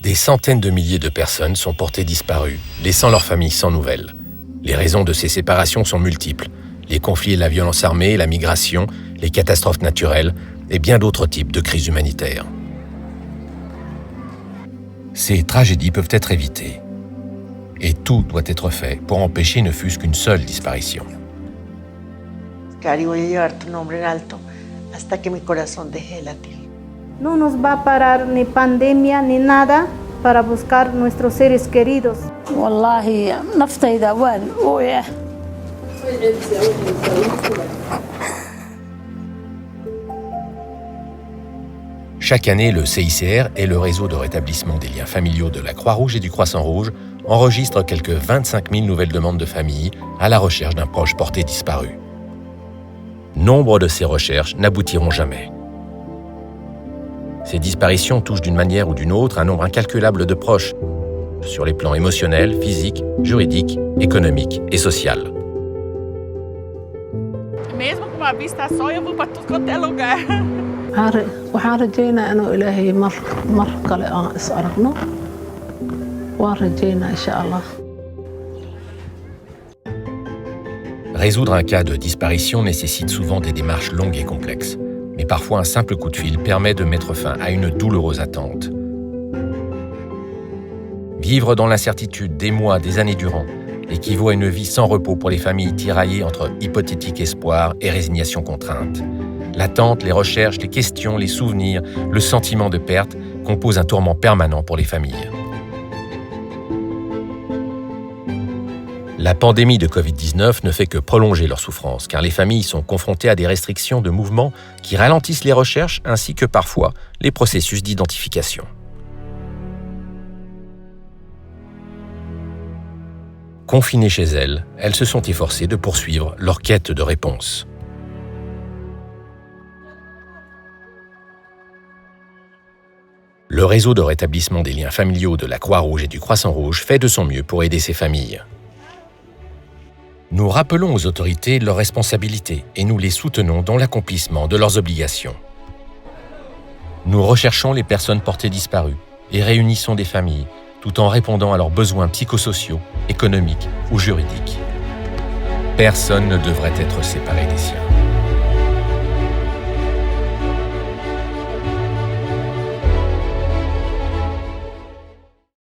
Des centaines de milliers de personnes sont portées disparues, laissant leur famille sans nouvelles. Les raisons de ces séparations sont multiples. Les conflits et la violence armée, la migration, les catastrophes naturelles et bien d'autres types de crises humanitaires. Ces tragédies peuvent être évitées. Et tout doit être fait pour empêcher ne fût-ce qu'une seule disparition. Cari, voy a llevar tu nombre en alto hasta que mi corazón deje de latir. No nos va a parar ni pandemia ni nada para buscar nuestros seres queridos. Wallahi, naftayda waan ooya. Chaque année, le CICR et le réseau de rétablissement des liens familiaux de la Croix-Rouge et du Croissant-Rouge enregistrent quelques 25 000 nouvelles demandes de familles à la recherche d'un proche porté disparu. Nombre de ces recherches n'aboutiront jamais. Ces disparitions touchent d'une manière ou d'une autre un nombre incalculable de proches, sur les plans émotionnels, physiques, juridiques, économiques et social. Mesmo com uma vista só, eu vou para tudo quanto é lugar. waxaan rajaynaa inuu ilaahay mar kale aan is aragno waan rajaynaa insha Allah. Résoudre un cas de disparition nécessite souvent des démarches longues et complexes. Mais parfois un simple coup de fil permet de mettre fin à une douloureuse attente. Vivre dans l'incertitude des mois, des années durant, équivaut à une vie sans repos pour les familles tiraillées entre hypothétique espoir et résignation contrainte. L'attente, les recherches, les questions, les souvenirs, le sentiment de perte composent un tourment permanent pour les familles. La pandémie de Covid-19 ne fait que prolonger leur souffrance, car les familles sont confrontées à des restrictions de mouvement qui ralentissent les recherches ainsi que parfois les processus d'identification. Confinées chez elles, elles se sont efforcées de poursuivre leur quête de réponse. Le réseau de rétablissement des liens familiaux de la Croix-Rouge et du Croissant-Rouge fait de son mieux pour aider ces familles. Nous rappelons aux autorités leurs responsabilités et nous les soutenons dans l'accomplissement de leurs obligations. Nous recherchons les personnes portées disparues et réunissons des familles tout en répondant à leurs besoins psychosociaux, économiques ou juridiques. Personne ne devrait être séparé des siens.